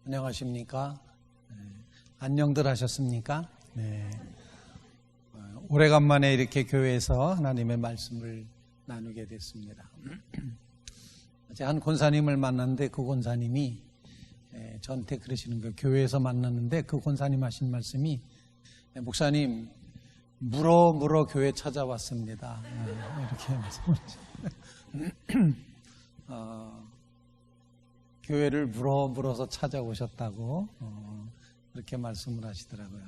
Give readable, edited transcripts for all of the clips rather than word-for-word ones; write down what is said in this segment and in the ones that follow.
안녕하십니까? 안녕들 하셨습니까? 네. 오래간만에 이렇게 교회에서 하나님의 말씀을 나누게 됐습니다. 어제 한 권사님을 만났는데 그 권사님이 저한테 그러시는 거예요. 교회에서 만났는데 그 권사님 하신 말씀이 목사님 물어 교회 찾아왔습니다. 이렇게 말씀하셨어요. 교회를 물어서 찾아오셨다고 그렇게 말씀을 하시더라고요.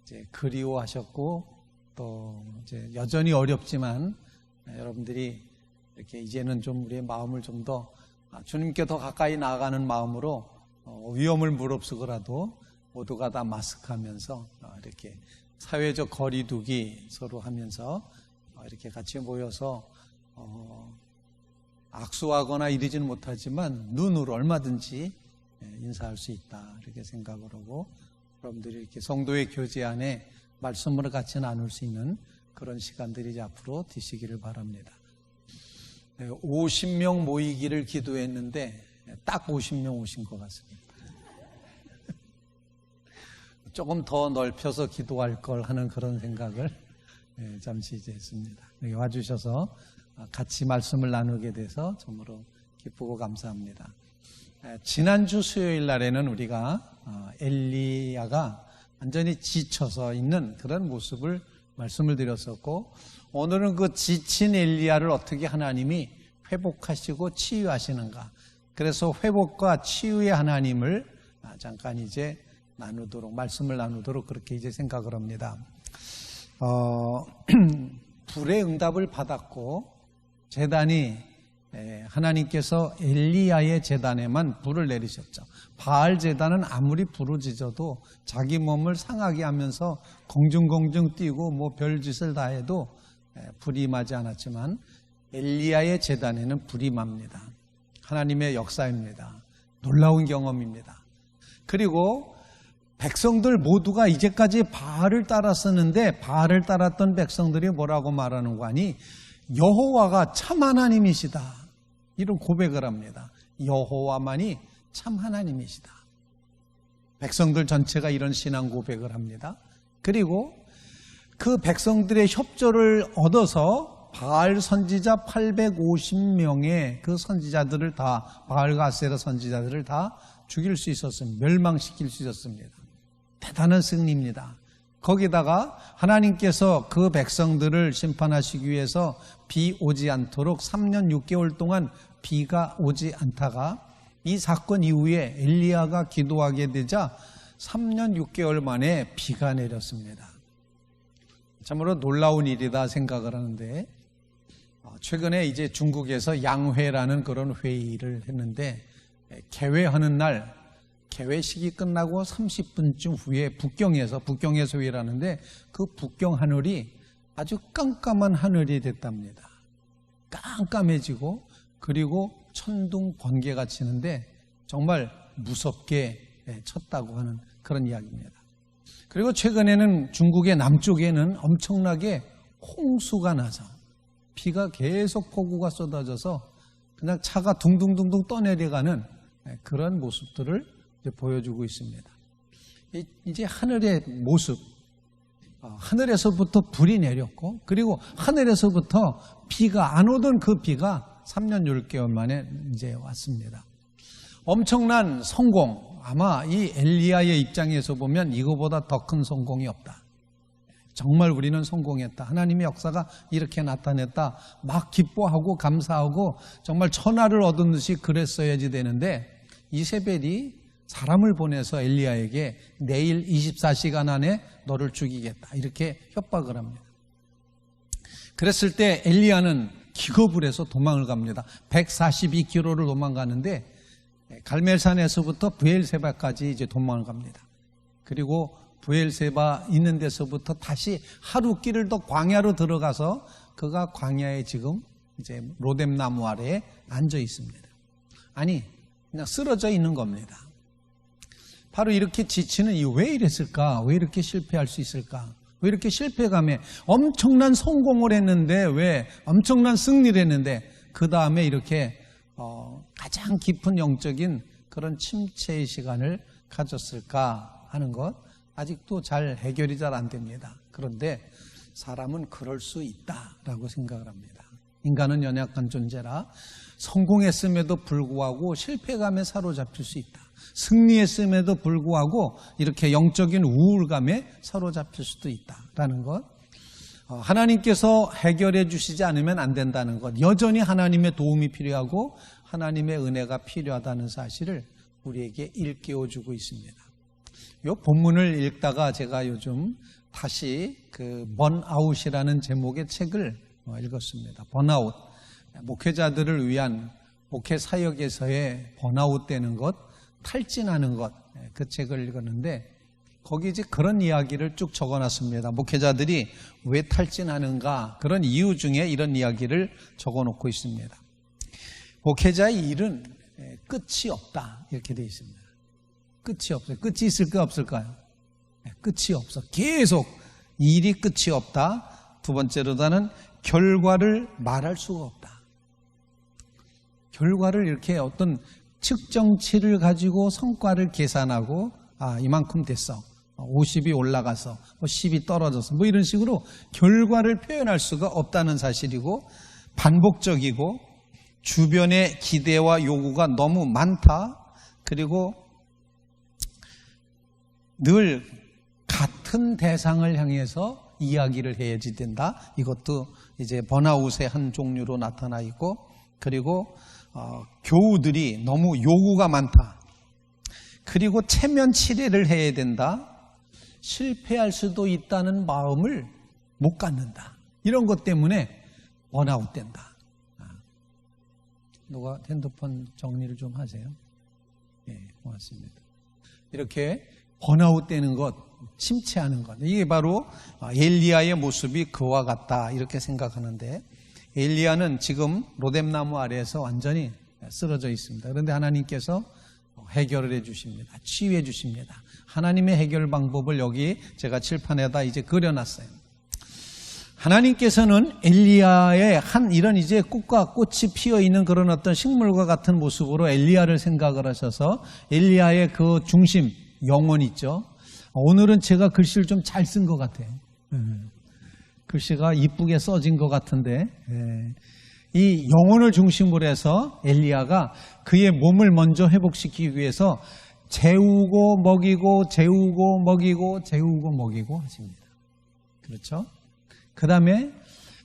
이제 그리워하셨고 또 이제 여전히 어렵지만 여러분들이 이렇게 이제는 좀 우리의 마음을 좀 더 주님께 더 가까이 나아가는 마음으로 위험을 무릅쓰고라도 모두가 다 마스크하면서 이렇게 사회적 거리두기 서로 하면서 이렇게 같이 모여서 악수하거나 이러지는 못하지만 눈으로 얼마든지 인사할 수 있다 이렇게 생각을 하고 여러분들이 이렇게 성도의 교제 안에 말씀으로 같이 나눌 수 있는 그런 시간들이 이제 앞으로 되시기를 바랍니다. 50명 모이기를 기도했는데 딱 50명 오신 것 같습니다. 조금 더 넓혀서 기도할 걸 하는 그런 생각을 잠시 이제 했습니다. 여기 와주셔서 같이 말씀을 나누게 돼서 정말로 기쁘고 감사합니다. 지난주 수요일 날에는 우리가 엘리야가 완전히 지쳐서 있는 그런 모습을 말씀을 드렸었고, 오늘은 그 지친 엘리야를 어떻게 하나님이 회복하시고 치유하시는가, 그래서 회복과 치유의 하나님을 잠깐 이제 말씀을 나누도록 그렇게 이제 생각을 합니다. 불의 응답을 받았고 제단이 하나님께서 엘리야의 제단에만 불을 내리셨죠. 바알 제단은 아무리 부르짖어도 자기 몸을 상하게 하면서 공중공중 뛰고 뭐 별짓을 다 해도 불이 임하지 않았지만 엘리야의 제단에는 불이 임합니다. 하나님의 역사입니다. 놀라운 경험입니다. 그리고 백성들 모두가 이제까지 바알을 따랐었는데 바알을 따랐던 백성들이 뭐라고 말하는 거 아니? 여호와가 참 하나님이시다, 이런 고백을 합니다. 여호와만이 참 하나님이시다. 백성들 전체가 이런 신앙 고백을 합니다. 그리고 그 백성들의 협조를 얻어서 바알 선지자 850명의 그 선지자들을 다, 바알과 아세라 선지자들을 다 죽일 수 있었습니다. 멸망시킬 수 있었습니다. 대단한 승리입니다. 거기다가 하나님께서 그 백성들을 심판하시기 위해서 비 오지 않도록 3년 6개월 동안 비가 오지 않다가 이 사건 이후에 엘리야가 기도하게 되자 3년 6개월 만에 비가 내렸습니다. 참으로 놀라운 일이다 생각을 하는데, 최근에 이제 중국에서 양회라는 그런 회의를 했는데, 개회하는 날 개회식이 끝나고 30분쯤 후에 북경에서 회의라는데 그 북경 하늘이 아주 깜깜한 하늘이 됐답니다. 깜깜해지고 그리고 천둥 번개가 치는데 정말 무섭게 쳤다고 하는 그런 이야기입니다. 그리고 최근에는 중국의 남쪽에는 엄청나게 홍수가 나서 비가 계속 폭우가 쏟아져서 그냥 차가 둥둥둥둥 떠내려가는 그런 모습들을 보여주고 있습니다. 이제 하늘의 모습, 하늘에서부터 불이 내렸고 그리고 하늘에서부터 비가 안 오던 그 비가 3년 6개월 만에 이제 왔습니다. 엄청난 성공, 아마 이 엘리야의 입장에서 보면 이거보다 더 큰 성공이 없다. 정말 우리는 성공했다, 하나님의 역사가 이렇게 나타냈다, 막 기뻐하고 감사하고 정말 천하를 얻은 듯이 그랬어야지 되는데, 이세벨이 사람을 보내서 엘리야에게 내일 24시간 안에 너를 죽이겠다 이렇게 협박을 합니다. 그랬을 때 엘리야는 기겁을 해서 도망을 갑니다. 142km를 도망가는데 갈멜산에서부터 브엘세바까지 이제 도망을 갑니다. 그리고 브엘세바 있는 데서부터 다시 하루 길을 더 광야로 들어가서 그가 광야에 지금 이제 로뎀나무 아래에 앉아 있습니다. 아니, 그냥 쓰러져 있는 겁니다. 바로 이렇게 지치는 이유, 왜 이랬을까? 왜 이렇게 실패할 수 있을까? 왜 이렇게 실패감에 엄청난 성공을 했는데, 왜 엄청난 승리를 했는데 그 다음에 이렇게 가장 깊은 영적인 그런 침체의 시간을 가졌을까 하는 것, 아직도 잘 해결이 잘 안 됩니다. 그런데 사람은 그럴 수 있다라고 생각을 합니다. 인간은 연약한 존재라 성공했음에도 불구하고 실패감에 사로잡힐 수 있다. 승리했음에도 불구하고 이렇게 영적인 우울감에 사로잡힐 수도 있다라는 것. 하나님께서 해결해 주시지 않으면 안 된다는 것. 여전히 하나님의 도움이 필요하고 하나님의 은혜가 필요하다는 사실을 우리에게 일깨워 주고 있습니다. 이 본문을 읽다가 제가 요즘 다시 그 번아웃이라는 제목의 책을 읽었습니다. 번아웃. 목회자들을 위한 목회 사역에서의 번아웃 되는 것, 탈진하는 것, 그 책을 읽었는데 거기 이제 그런 이야기를 쭉 적어놨습니다. 목회자들이 왜 탈진하는가, 그런 이유 중에 이런 이야기를 적어놓고 있습니다. 목회자의 일은 끝이 없다, 이렇게 되어 있습니다. 끝이 없어요. 끝이 있을까 없을까요? 끝이 없어. 계속 일이 끝이 없다. 두 번째로는 결과를 말할 수가 없다. 결과를 이렇게 어떤 측정치를 가지고 성과를 계산하고 이만큼 됐어. 50이 올라가서 10이 떨어져서 이런 식으로 결과를 표현할 수가 없다는 사실이고, 반복적이고 주변의 기대와 요구가 너무 많다. 그리고 늘 같은 대상을 향해서 이야기를 해야지 된다. 이것도 이제 번아웃의 한 종류로 나타나 있고, 그리고 교우들이 너무 요구가 많다. 그리고 체면 치레를 해야 된다. 실패할 수도 있다는 마음을 못 갖는다. 이런 것 때문에 번아웃 된다. 누가 핸드폰 정리를 좀 하세요? 네, 고맙습니다. 이렇게 번아웃 되는 것, 침체하는 것, 이게 바로 엘리야의 모습이 그와 같다, 이렇게 생각하는데, 엘리야는 지금 로뎀나무 아래에서 완전히 쓰러져 있습니다. 그런데 하나님께서 해결을 해 주십니다. 치유해 주십니다. 하나님의 해결 방법을 여기 제가 칠판에다 이제 그려놨어요. 하나님께서는 엘리야의 한 이런 이제 꽃과 꽃이 피어 있는 그런 어떤 식물과 같은 모습으로 엘리야를 생각을 하셔서 엘리야의 그 중심, 영혼 있죠. 오늘은 제가 글씨를 좀 잘 쓴 것 같아요. 글씨가 이쁘게 써진 것 같은데, 이 영혼을 중심으로 해서 엘리야가 그의 몸을 먼저 회복시키기 위해서 재우고 먹이고 재우고 먹이고 재우고 먹이고 하십니다. 그렇죠? 그 다음에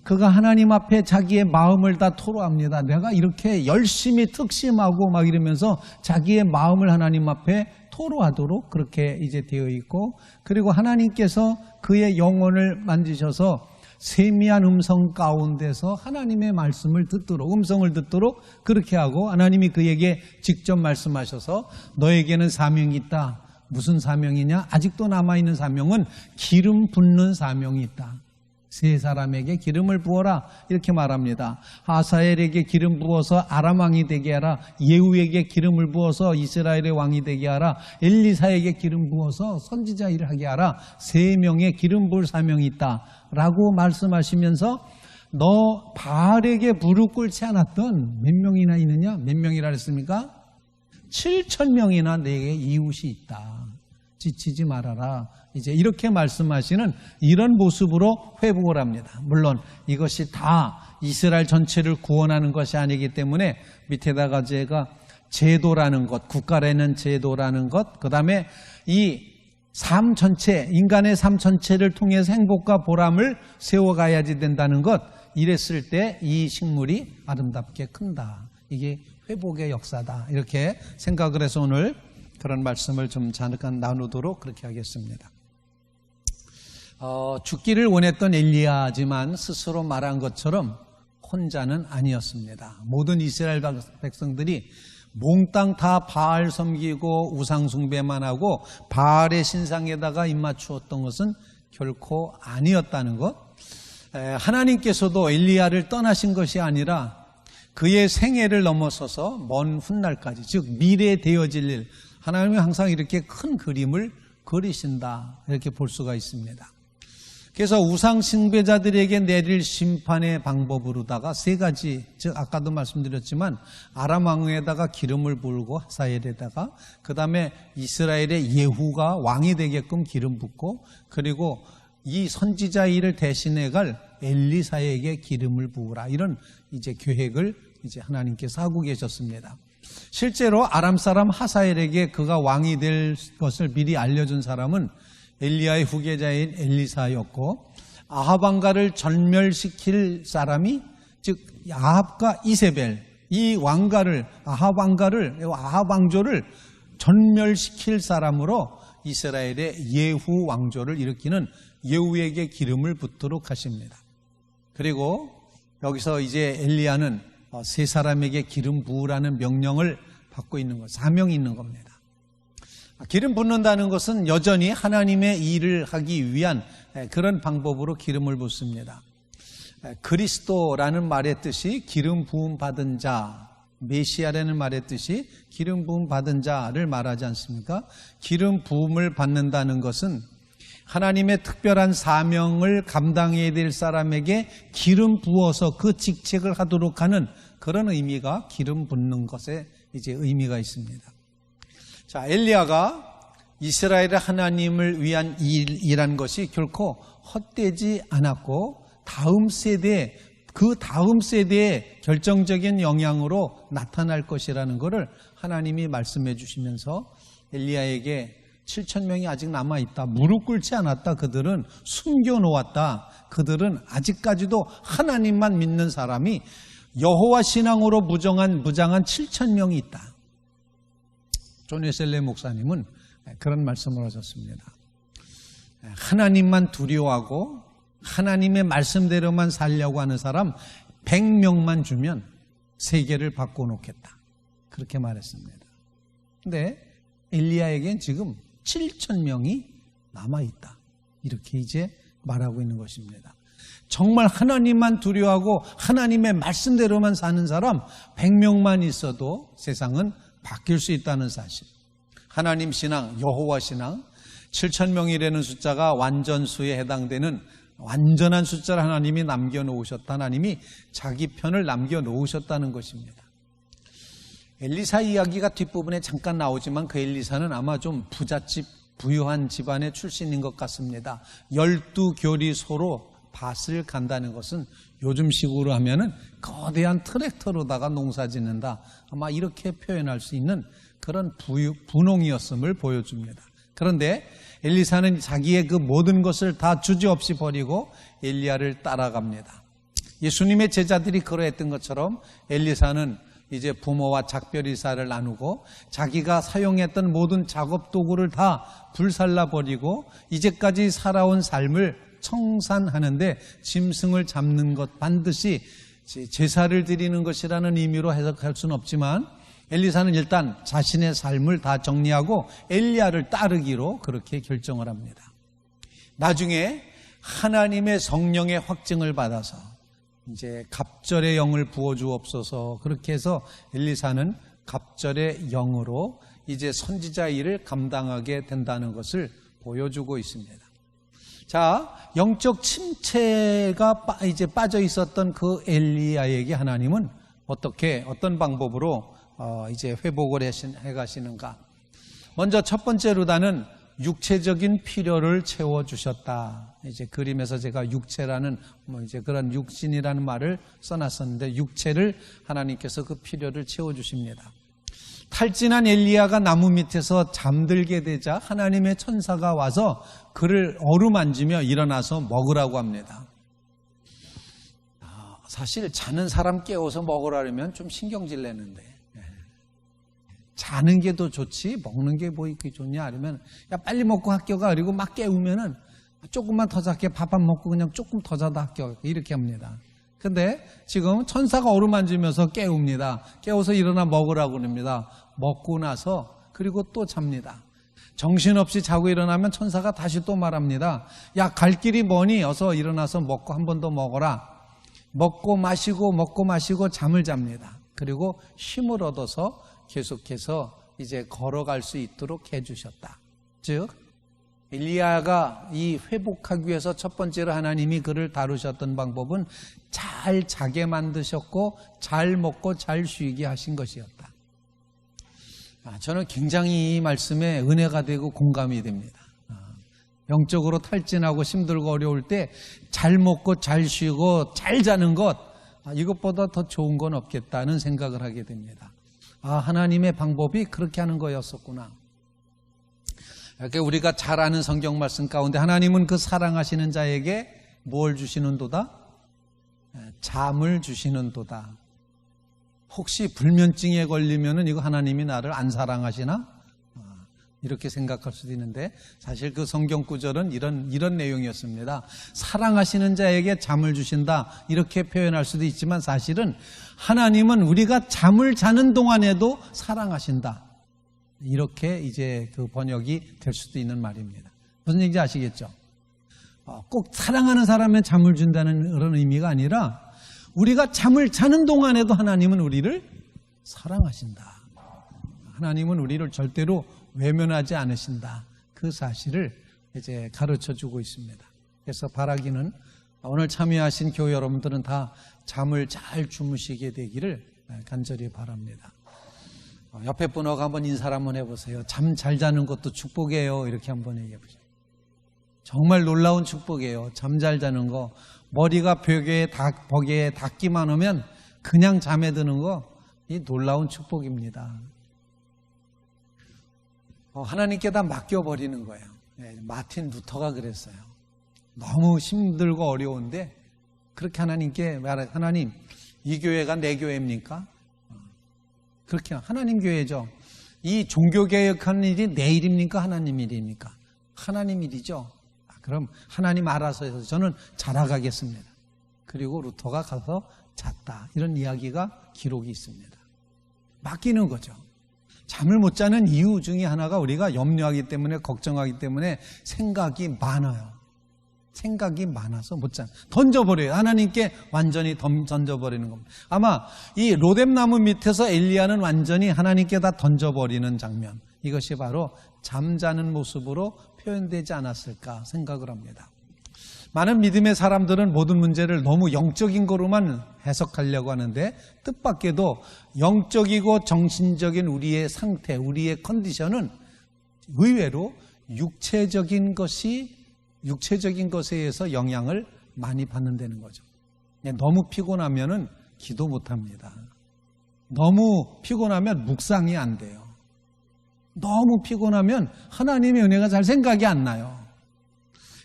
그가 하나님 앞에 자기의 마음을 다 토로합니다. 내가 이렇게 열심히 특심하고 막 이러면서 자기의 마음을 하나님 앞에 토로하도록 그렇게 이제 되어 있고, 그리고 하나님께서 그의 영혼을 만지셔서 세미한 음성 가운데서 하나님의 말씀을 듣도록, 음성을 듣도록 그렇게 하고, 하나님이 그에게 직접 말씀하셔서 너에게는 사명이 있다. 무슨 사명이냐? 아직도 남아있는 사명은 기름 붓는 사명이 있다. 세 사람에게 기름을 부어라, 이렇게 말합니다. 하사엘에게 기름 부어서 아람 왕이 되게 하라. 예후에게 기름을 부어서 이스라엘의 왕이 되게 하라. 엘리사에게 기름 부어서 선지자 일을 하게 하라. 3명의 기름 부을 사명이 있다 라고 말씀하시면서, 너 바알에게 무릎 꿇지 않았던 몇 명이나 있느냐? 몇 명이라 했습니까? 7,000명이나 내게 이웃이 있다. 지치지 말아라. 이제 이렇게 말씀하시는 이런 모습으로 회복을 합니다. 물론 이것이 다 이스라엘 전체를 구원하는 것이 아니기 때문에 밑에다가 제가 제도라는 것, 국가라는 제도라는 것, 그 다음에 이 삶 전체, 인간의 삶 전체를 통해서 행복과 보람을 세워가야지 된다는 것, 이랬을 때 이 식물이 아름답게 큰다. 이게 회복의 역사다. 이렇게 생각을 해서 오늘 그런 말씀을 좀 잠깐 나누도록 그렇게 하겠습니다. 죽기를 원했던 엘리야지만 스스로 말한 것처럼 혼자는 아니었습니다. 모든 이스라엘 백성들이 몽땅 다 바알 섬기고 우상 숭배만 하고 바알의 신상에다가 입맞추었던 것은 결코 아니었다는 것. 하나님께서도 엘리야를 떠나신 것이 아니라 그의 생애를 넘어서서 먼 훗날까지, 즉 미래에 되어질 일, 하나님이 항상 이렇게 큰 그림을 그리신다, 이렇게 볼 수가 있습니다. 그래서 우상 숭배자들에게 내릴 심판의 방법으로다가 세 가지, 즉 아까도 말씀드렸지만 아람 왕에다가 기름을 부을고 하사엘에다가, 그 다음에 이스라엘의 예후가 왕이 되게끔 기름 붓고, 그리고 이 선지자 일을 대신해 갈 엘리사에게 기름을 부으라, 이런 이제 계획을 이제 하나님께서 하고 계셨습니다. 실제로 아람 사람 하사엘에게 그가 왕이 될 것을 미리 알려준 사람은 엘리야의 후계자인 엘리사였고, 아합 왕가를 전멸시킬 사람이, 즉 아합과 이세벨, 이 왕가를, 아합 왕조를 전멸시킬 사람으로 이스라엘의 예후 왕조를 일으키는 예후에게 기름을 붓도록 하십니다. 그리고 여기서 이제 엘리야는 세 사람에게 기름 부으라는 명령을 받고 있는 것, 사명이 있는 겁니다. 기름 붓는다는 것은 여전히 하나님의 일을 하기 위한 그런 방법으로 기름을 붓습니다. 그리스도라는 말의 뜻이 기름 부음 받은 자, 메시아라는 말의 뜻이 기름 부음 받은 자를 말하지 않습니까? 기름 부음을 받는다는 것은 하나님의 특별한 사명을 감당해야 될 사람에게 기름 부어서 그 직책을 하도록 하는 그런 의미가 기름 붓는 것에 이제 의미가 있습니다. 자, 엘리야가 이스라엘의 하나님을 위한 일한 것이 결코 헛되지 않았고, 그 다음 세대의 결정적인 영향으로 나타날 것이라는 것을 하나님이 말씀해 주시면서 엘리야에게 7,000명이 아직 남아있다, 무릎 꿇지 않았다, 그들은 숨겨놓았다, 그들은 아직까지도 하나님만 믿는 사람이 여호와 신앙으로 무장한 7,000명이 있다. 존 웨슬리 목사님은 그런 말씀을 하셨습니다. 하나님만 두려워하고 하나님의 말씀대로만 살려고 하는 사람 100명만 주면 세계를 바꿔놓겠다, 그렇게 말했습니다. 근데 엘리야에겐 지금 7,000명이 남아있다, 이렇게 이제 말하고 있는 것입니다. 정말 하나님만 두려워하고 하나님의 말씀대로만 사는 사람 100명만 있어도 세상은 바뀔 수 있다는 사실. 하나님 신앙, 여호와 신앙, 7,000명이라는 숫자가 완전수에 해당되는 완전한 숫자를 하나님이 남겨놓으셨다, 하나님이 자기 편을 남겨놓으셨다는 것입니다. 엘리사 이야기가 뒷부분에 잠깐 나오지만 그 엘리사는 아마 좀 부잣집, 부유한 집안의 출신인 것 같습니다. 12교리소로 밭을 간다는 것은 요즘식으로 하면은 거대한 트랙터로다가 농사 짓는다, 아마 이렇게 표현할 수 있는 그런 분홍이었음을 보여줍니다. 그런데 엘리사는 자기의 그 모든 것을 다 주저없이 버리고 엘리야를 따라갑니다. 예수님의 제자들이 그러했던 것처럼 엘리사는 이제 부모와 작별인사를 나누고 자기가 사용했던 모든 작업 도구를 다 불살라 버리고 이제까지 살아온 삶을 청산하는데 짐승을 잡는 것, 반드시 제사를 드리는 것이라는 의미로 해석할 수는 없지만 엘리사는 일단 자신의 삶을 다 정리하고 엘리야를 따르기로 그렇게 결정을 합니다. 나중에 하나님의 성령의 확증을 받아서 이제 갑절의 영을 부어주옵소서, 그렇게 해서 엘리사는 갑절의 영으로 이제 선지자 일을 감당하게 된다는 것을 보여주고 있습니다. 자, 영적 침체가 이제 빠져 있었던 그 엘리야에게 하나님은 어떤 방법으로 이제 회복을 해 가시는가? 먼저 첫 번째로다는 육체적인 필요를 채워주셨다. 이제 그림에서 제가 육체라는 이제 그런 육신이라는 말을 써놨었는데, 육체를 하나님께서 그 필요를 채워주십니다. 탈진한 엘리야가 나무 밑에서 잠들게 되자 하나님의 천사가 와서 그를 어루만지며 일어나서 먹으라고 합니다. 사실 자는 사람 깨워서 먹으라면 좀 신경질 내는데, 자는 게 더 좋지 먹는 게 뭐 이렇게 좋냐, 아니면 야 빨리 먹고 학교 가, 그리고 막 깨우면은 조금만 더 자게, 밥 안 먹고 그냥 조금 더 자다 학교 가, 이렇게 합니다. 근데 지금 천사가 어루만지면서 깨웁니다. 깨워서 일어나 먹으라고 합니다. 먹고 나서 그리고 또 잡니다. 정신없이 자고 일어나면 천사가 다시 또 말합니다. 야, 갈 길이 뭐니? 어서 일어나서 먹고 한 번 더 먹어라. 먹고 마시고 잠을 잡니다. 그리고 힘을 얻어서 계속해서 이제 걸어갈 수 있도록 해주셨다. 즉 엘리야가 이 회복하기 위해서 첫 번째로 하나님이 그를 다루셨던 방법은 잘 자게 만드셨고 잘 먹고 잘 쉬게 하신 것이었다. 저는 굉장히 이 말씀에 은혜가 되고 공감이 됩니다. 영적으로 탈진하고 힘들고 어려울 때 잘 먹고 잘 쉬고 잘 자는 것, 이것보다 더 좋은 건 없겠다는 생각을 하게 됩니다. 하나님의 방법이 그렇게 하는 거였었구나. 이렇게 우리가 잘 아는 성경 말씀 가운데 하나님은 그 사랑하시는 자에게 뭘 주시는도다? 잠을 주시는도다. 혹시 불면증에 걸리면은 이거 하나님이 나를 안 사랑하시나? 이렇게 생각할 수도 있는데 사실 그 성경 구절은 이런 내용이었습니다. 사랑하시는 자에게 잠을 주신다 이렇게 표현할 수도 있지만 사실은 하나님은 우리가 잠을 자는 동안에도 사랑하신다. 이렇게 이제 그 번역이 될 수도 있는 말입니다. 무슨 얘기인지 아시겠죠? 꼭 사랑하는 사람에 잠을 준다는 그런 의미가 아니라 우리가 잠을 자는 동안에도 하나님은 우리를 사랑하신다. 하나님은 우리를 절대로 외면하지 않으신다. 그 사실을 이제 가르쳐 주고 있습니다. 그래서 바라기는 오늘 참여하신 교회 여러분들은 다 잠을 잘 주무시게 되기를 간절히 바랍니다. 옆에 분하고 한번 인사를 한번 해보세요. 잠 잘 자는 것도 축복이에요. 이렇게 한번 얘기해 보세요. 정말 놀라운 축복이에요. 잠 잘 자는 거. 머리가 벽에 닿기만 하면 그냥 잠에 드는 거, 이 놀라운 축복입니다. 하나님께 다 맡겨버리는 거예요. 마틴 루터가 그랬어요. 너무 힘들고 어려운데 그렇게 하나님께 말해, 하나님 이 교회가 내 교회입니까? 그렇게 하나님 교회죠. 이 종교개혁하는 일이 내 일입니까? 하나님 일입니까? 하나님 일이죠. 그럼 하나님 알아서 해서 저는 자라가겠습니다. 그리고 루터가 가서 잤다. 이런 이야기가 기록이 있습니다. 맡기는 거죠. 잠을 못 자는 이유 중에 하나가 우리가 염려하기 때문에 걱정하기 때문에 생각이 많아요. 생각이 많아서 못 자. 던져버려요. 하나님께 완전히 던져버리는 겁니다. 아마 이 로뎀나무 밑에서 엘리야는 완전히 하나님께 다 던져버리는 장면. 이것이 바로 잠자는 모습으로 표현되지 않았을까 생각을 합니다. 많은 믿음의 사람들은 모든 문제를 너무 영적인 거로만 해석하려고 하는데 뜻밖에도 영적이고 정신적인 우리의 상태, 우리의 컨디션은 의외로 육체적인 것에 의해서 영향을 많이 받는다는 거죠. 너무 피곤하면은 기도 못합니다. 너무 피곤하면 묵상이 안 돼요. 너무 피곤하면 하나님의 은혜가 잘 생각이 안 나요.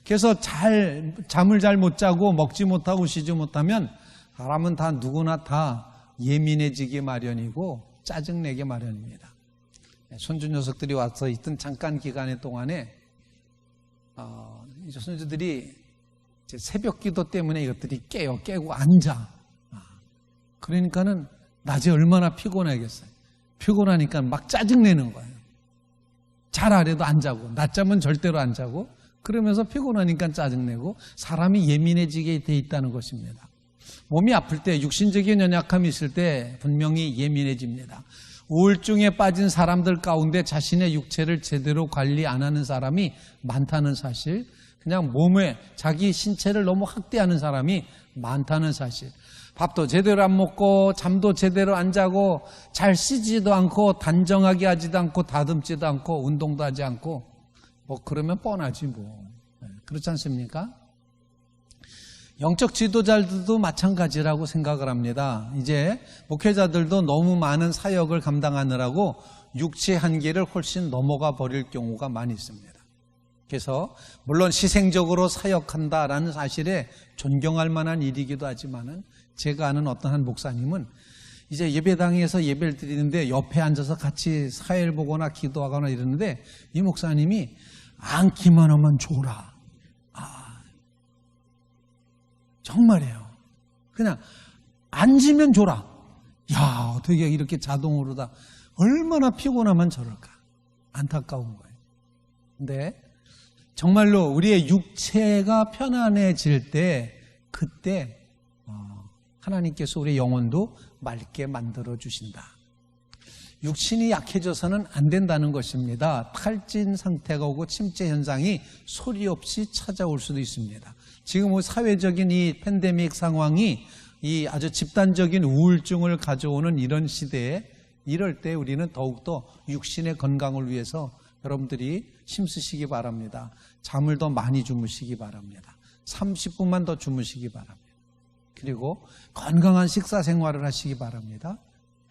그래서 잠을 잘 못 자고 먹지 못하고 쉬지 못하면 사람은 다 누구나 다 예민해지기 마련이고 짜증내기 마련입니다. 손주 녀석들이 와서 있던 잠깐 기간의 동안에 이제 손주들이 이제 새벽 기도 때문에 이것들이 깨고 앉아. 그러니까는 낮에 얼마나 피곤하겠어요. 피곤하니까 막 짜증내는 거예요. 잘 아래도 안 자고 낮잠은 절대로 안 자고 그러면서 피곤하니까 짜증내고 사람이 예민해지게 돼 있다는 것입니다. 몸이 아플 때 육신적인 연약함이 있을 때 분명히 예민해집니다. 우울증에 빠진 사람들 가운데 자신의 육체를 제대로 관리 안 하는 사람이 많다는 사실, 그냥 몸에 자기 신체를 너무 학대하는 사람이 많다는 사실, 밥도 제대로 안 먹고 잠도 제대로 안 자고 잘 씻지도 않고 단정하게 하지도 않고 다듬지도 않고 운동도 하지 않고 그러면 뻔하지 뭐. 그렇지 않습니까? 영적 지도자들도 마찬가지라고 생각을 합니다. 이제 목회자들도 너무 많은 사역을 감당하느라고 육체 한계를 훨씬 넘어가 버릴 경우가 많이 있습니다. 그래서 물론 희생적으로 사역한다라는 사실에 존경할 만한 일이기도 하지만은 제가 아는 어떤 한 목사님은 이제 예배당에서 예배를 드리는데 옆에 앉아서 같이 사회를 보거나 기도하거나 이러는데 이 목사님이 앉기만 하면 좋라. 정말이에요. 그냥 앉으면 좋라. 야, 어떻게 이렇게 자동으로 다 얼마나 피곤하면 저럴까. 안타까운 거예요. 근데 정말로 우리의 육체가 편안해질 때 그때 하나님께서 우리의 영혼도 맑게 만들어 주신다. 육신이 약해져서는 안 된다는 것입니다. 탈진 상태가 오고 침체 현상이 소리 없이 찾아올 수도 있습니다. 지금 사회적인 이 팬데믹 상황이 이 아주 집단적인 우울증을 가져오는 이런 시대에 이럴 때 우리는 더욱더 육신의 건강을 위해서 여러분들이 힘쓰시기 바랍니다. 잠을 더 많이 주무시기 바랍니다. 30분만 더 주무시기 바랍니다. 그리고 건강한 식사 생활을 하시기 바랍니다.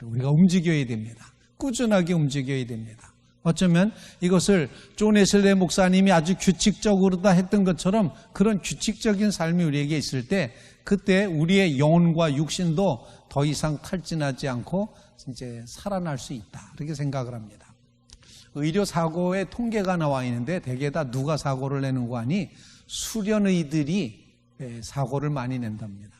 우리가 움직여야 됩니다. 꾸준하게 움직여야 됩니다. 어쩌면 이것을 존 웨슬리 목사님이 아주 규칙적으로 다 했던 것처럼 그런 규칙적인 삶이 우리에게 있을 때 그때 우리의 영혼과 육신도 더 이상 탈진하지 않고 이제 살아날 수 있다. 이렇게 생각을 합니다. 의료사고의 통계가 나와 있는데 대개 다 누가 사고를 내는 거 아니? 수련의들이 사고를 많이 낸답니다.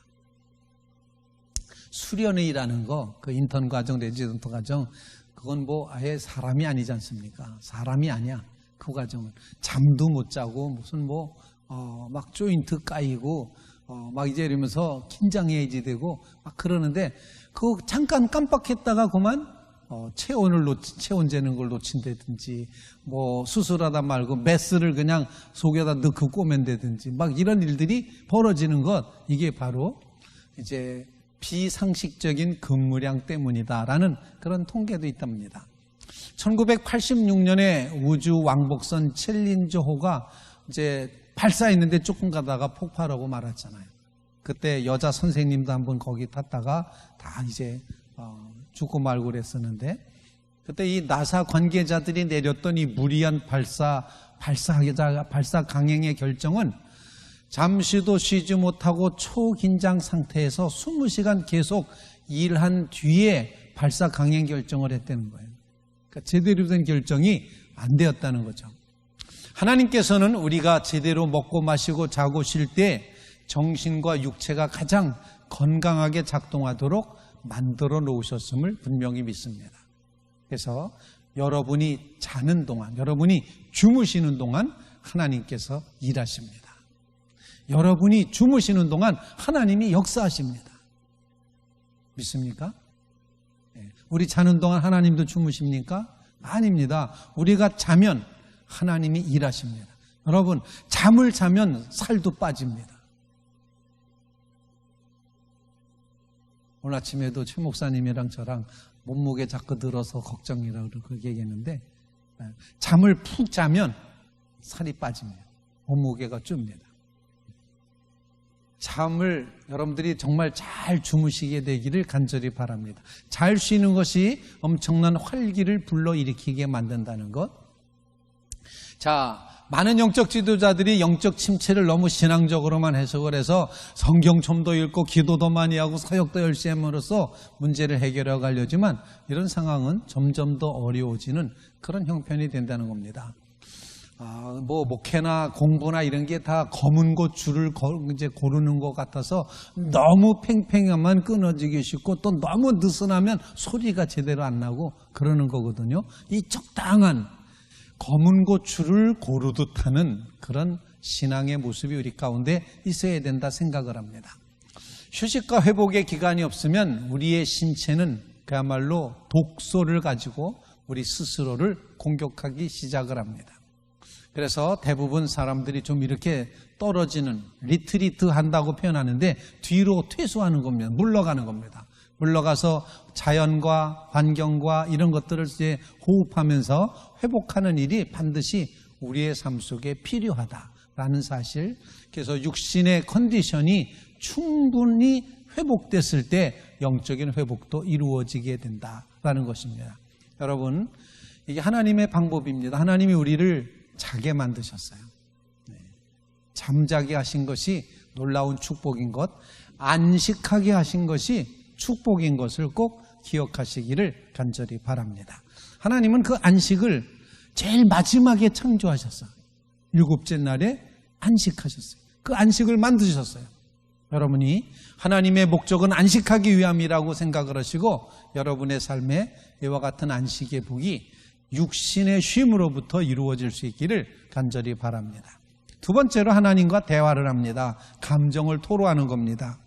수련의라는 거, 그 인턴 과정, 레지던트 과정, 그건 뭐 아예 사람이 아니지 않습니까? 사람이 아니야. 그 과정은. 잠도 못 자고 무슨 막 조인트 까이고 막 이제 이러면서 긴장해야지 되고 막 그러는데 그거 잠깐 깜빡했다가 그만 체온 재는 걸 놓친다든지 뭐 수술하다 말고 메스를 그냥 속에다 넣고 꼬맨다든지 막 이런 일들이 벌어지는 것, 이게 바로 이제 비상식적인 근무량 때문이다라는 그런 통계도 있답니다. 1986년에 우주 왕복선 챌린저호가 이제 발사했는데 조금 가다가 폭발하고 말았잖아요. 그때 여자 선생님도 한번 거기 탔다가 다 이제 죽고 말고 그랬었는데, 그때 이 나사 관계자들이 내렸던 이 무리한 발사 강행의 결정은 잠시도 쉬지 못하고 초긴장 상태에서 20시간 계속 일한 뒤에 발사 강행 결정을 했다는 거예요. 그러니까 제대로 된 결정이 안 되었다는 거죠. 하나님께서는 우리가 제대로 먹고 마시고 자고 쉴 때 정신과 육체가 가장 건강하게 작동하도록 만들어 놓으셨음을 분명히 믿습니다. 그래서 여러분이 자는 동안, 여러분이 주무시는 동안 하나님께서 일하십니다. 여러분이 주무시는 동안 하나님이 역사하십니다. 믿습니까? 우리 자는 동안 하나님도 주무십니까? 아닙니다. 우리가 자면 하나님이 일하십니다. 여러분, 잠을 자면 살도 빠집니다. 오늘 아침에도 최 목사님이랑 저랑 몸무게 자꾸 늘어서 걱정이라고 그렇게 얘기했는데, 잠을 푹 자면 살이 빠집니다. 몸무게가 줍니다. 잠을 여러분들이 정말 잘 주무시게 되기를 간절히 바랍니다. 잘 쉬는 것이 엄청난 활기를 불러일으키게 만든다는 것. 자, 많은 영적 지도자들이 영적 침체를 너무 신앙적으로만 해석을 해서 성경 좀 더 읽고 기도도 많이 하고 사역도 열심히 함으로써 문제를 해결해 가려지만 이런 상황은 점점 더 어려워지는 그런 형편이 된다는 겁니다. 뭐 목회나 공부나 이런 게 다 검은 고추를 이제 고르는 것 같아서 너무 팽팽하면 끊어지기 쉽고 또 너무 느슨하면 소리가 제대로 안 나고 그러는 거거든요. 이 적당한 검은 고추를 고르듯 하는 그런 신앙의 모습이 우리 가운데 있어야 된다 생각을 합니다. 휴식과 회복의 기간이 없으면 우리의 신체는 그야말로 독소를 가지고 우리 스스로를 공격하기 시작을 합니다. 그래서 대부분 사람들이 좀 이렇게 떨어지는, 리트리트 한다고 표현하는데 뒤로 퇴소하는 겁니다. 물러가는 겁니다. 물러가서 자연과 환경과 이런 것들을 이제 호흡하면서 회복하는 일이 반드시 우리의 삶 속에 필요하다라는 사실. 그래서 육신의 컨디션이 충분히 회복됐을 때 영적인 회복도 이루어지게 된다라는 것입니다. 여러분, 이게 하나님의 방법입니다. 하나님이 우리를 자게 만드셨어요. 잠자게 하신 것이 놀라운 축복인 것, 안식하게 하신 것이 축복인 것을 꼭 기억하시기를 간절히 바랍니다. 하나님은 그 안식을 제일 마지막에 창조하셨어요. 7째 날에 안식하셨어요. 그 안식을 만드셨어요. 여러분이 하나님의 목적은 안식하기 위함이라고 생각을 하시고 여러분의 삶에 이와 같은 안식의 복이 육신의 쉼으로부터 이루어질 수 있기를 간절히 바랍니다. 두 번째로 하나님과 대화를 합니다. 감정을 토로하는 겁니다.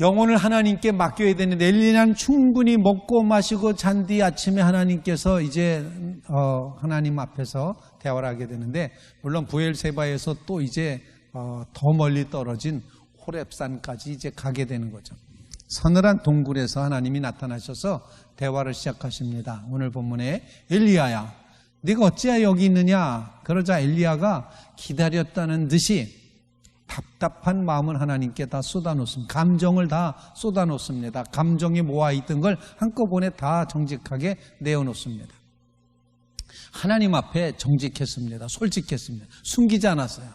영혼을 하나님께 맡겨야 되는데 엘리야는 충분히 먹고 마시고 잔 뒤 아침에 하나님께서 이제 하나님 앞에서 대화를 하게 되는데, 물론 부엘세바에서 또 이제 더 멀리 떨어진 호렙산까지 이제 가게 되는 거죠. 서늘한 동굴에서 하나님이 나타나셔서 대화를 시작하십니다. 오늘 본문에 엘리야야, 네가 어찌하여 여기 있느냐? 그러자 엘리야가 기다렸다는 듯이 답답한 마음을 하나님께 다 쏟아놓습니다. 감정을 다 쏟아놓습니다. 감정이 모아있던 걸 한꺼번에 다 정직하게 내어놓습니다. 하나님 앞에 정직했습니다. 솔직했습니다. 숨기지 않았어요.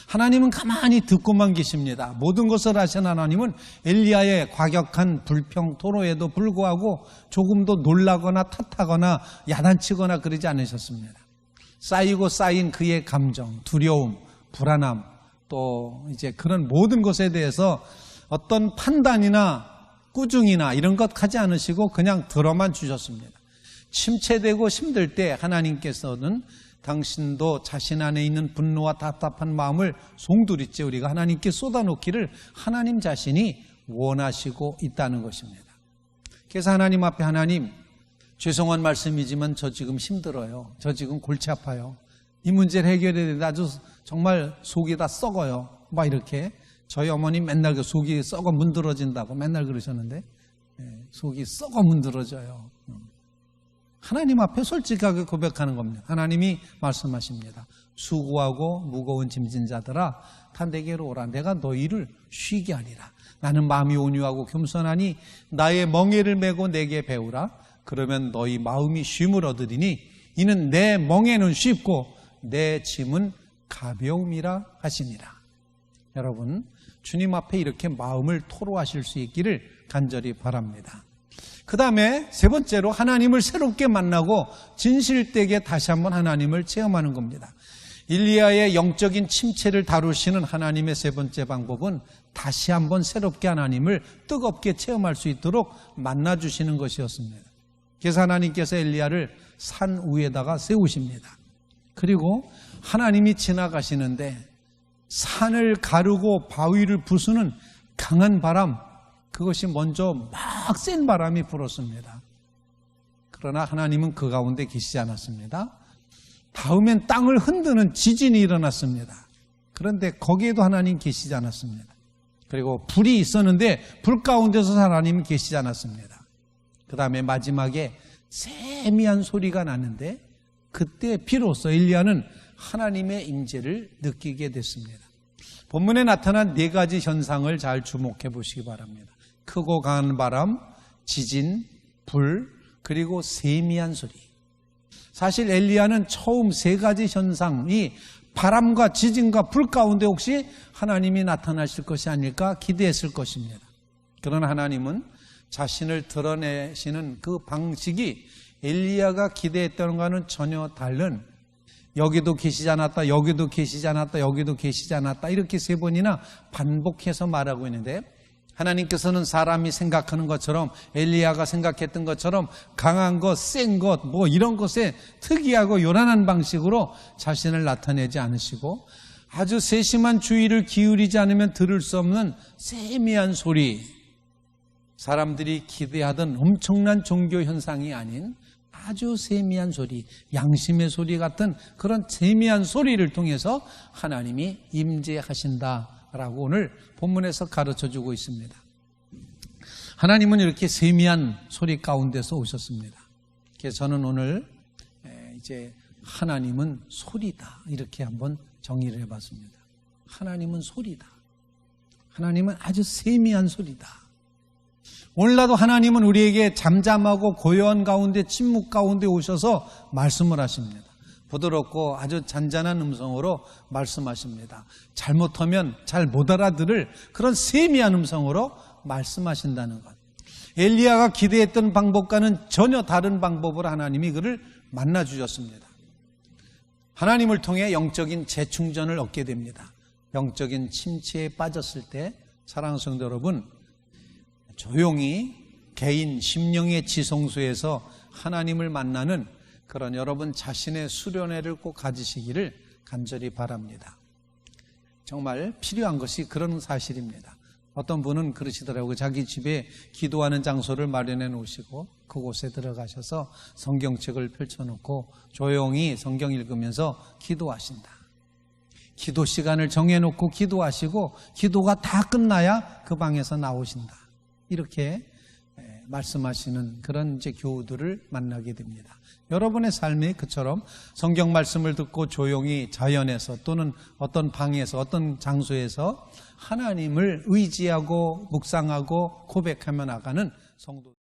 하나님은 가만히 듣고만 계십니다. 모든 것을 아신 하나님은 엘리야의 과격한 불평 토로에도 불구하고 조금도 놀라거나 탓하거나 야단치거나 그러지 않으셨습니다. 쌓이고 쌓인 그의 감정, 두려움, 불안함, 또 이제 그런 모든 것에 대해서 어떤 판단이나 꾸중이나 이런 것 하지 않으시고 그냥 들어만 주셨습니다. 침체되고 힘들 때 하나님께서는 당신도 자신 안에 있는 분노와 답답한 마음을 송두리째 우리가 하나님께 쏟아놓기를 하나님 자신이 원하시고 있다는 것입니다. 그래서 하나님 앞에, 하나님, 죄송한 말씀이지만 저 지금 힘들어요. 저 지금 골치 아파요. 이 문제를 해결해야 되는데 아주 정말 속이 다 썩어요. 막 이렇게. 저희 어머니 맨날 그 속이 썩어 문드러진다고 맨날 그러셨는데, 속이 썩어 문드러져요. 하나님 앞에 솔직하게 고백하는 겁니다. 하나님이 말씀하십니다. 수고하고 무거운 짐진 자들아, 다 내게로 오라. 내가 너희를 쉬게 하리라. 나는 마음이 온유하고 겸손하니 나의 멍에를 메고 내게 배우라. 그러면 너희 마음이 쉼을 얻으리니 이는 내 멍에는 쉽고 내 짐은 가벼움이라 하시니라. 여러분, 주님 앞에 이렇게 마음을 토로하실 수 있기를 간절히 바랍니다. 그 다음에 세 번째로 하나님을 새롭게 만나고 진실되게 다시 한번 하나님을 체험하는 겁니다. 일리야의 영적인 침체를 다루시는 하나님의 세 번째 방법은 다시 한번 새롭게 하나님을 뜨겁게 체험할 수 있도록 만나주시는 것이었습니다. 그래서 하나님께서 엘리야를 산 위에다가 세우십니다. 그리고 하나님이 지나가시는데 산을 가르고 바위를 부수는 강한 바람, 그것이 먼저 막 센 바람이 불었습니다. 그러나 하나님은 그 가운데 계시지 않았습니다. 다음엔 땅을 흔드는 지진이 일어났습니다. 그런데 거기에도 하나님 계시지 않았습니다. 그리고 불이 있었는데 불 가운데서 하나님은 계시지 않았습니다. 그 다음에 마지막에 세미한 소리가 나는데 그때 비로소 엘리야는 하나님의 임재를 느끼게 됐습니다. 본문에 나타난 네 가지 현상을 잘 주목해 보시기 바랍니다. 크고 강한 바람, 지진, 불, 그리고 세미한 소리. 사실 엘리야는 처음 세 가지 현상이 바람과 지진과 불 가운데 혹시 하나님이 나타나실 것이 아닐까 기대했을 것입니다. 그러나 하나님은 자신을 드러내시는 그 방식이 엘리야가 기대했던 것과는 전혀 다른, 여기도 계시지 않았다, 여기도 계시지 않았다, 여기도 계시지 않았다, 이렇게 세 번이나 반복해서 말하고 있는데, 하나님께서는 사람이 생각하는 것처럼, 엘리야가 생각했던 것처럼 강한 것, 센 것, 뭐 이런 것에 특이하고 요란한 방식으로 자신을 나타내지 않으시고, 아주 세심한 주의를 기울이지 않으면 들을 수 없는 세미한 소리, 사람들이 기대하던 엄청난 종교 현상이 아닌 아주 세미한 소리, 양심의 소리 같은 그런 세미한 소리를 통해서 하나님이 임재하신다라고 오늘 본문에서 가르쳐주고 있습니다. 하나님은 이렇게 세미한 소리 가운데서 오셨습니다. 그래서 저는 오늘 이제 하나님은 소리다, 이렇게 한번 정의를 해봤습니다. 하나님은 소리다. 하나님은 아주 세미한 소리다. 오늘날도 하나님은 우리에게 잠잠하고 고요한 가운데, 침묵 가운데 오셔서 말씀을 하십니다. 부드럽고 아주 잔잔한 음성으로 말씀하십니다. 잘못하면 잘 못 알아들을 그런 세미한 음성으로 말씀하신다는 것. 엘리야가 기대했던 방법과는 전혀 다른 방법으로 하나님이 그를 만나주셨습니다. 하나님을 통해 영적인 재충전을 얻게 됩니다. 영적인 침체에 빠졌을 때 사랑하는 성도 여러분, 조용히 개인 심령의 지성소에서 하나님을 만나는 그런 여러분 자신의 수련회를 꼭 가지시기를 간절히 바랍니다. 정말 필요한 것이 그런 사실입니다. 어떤 분은 그러시더라고요. 자기 집에 기도하는 장소를 마련해 놓으시고 그곳에 들어가셔서 성경책을 펼쳐놓고 조용히 성경 읽으면서 기도하신다. 기도 시간을 정해놓고 기도하시고 기도가 다 끝나야 그 방에서 나오신다. 이렇게 말씀하시는 그런 이제 교우들을 만나게 됩니다. 여러분의 삶이 그처럼 성경 말씀을 듣고 조용히 자연에서 또는 어떤 방에서 어떤 장소에서 하나님을 의지하고 묵상하고 고백하며 나가는 성도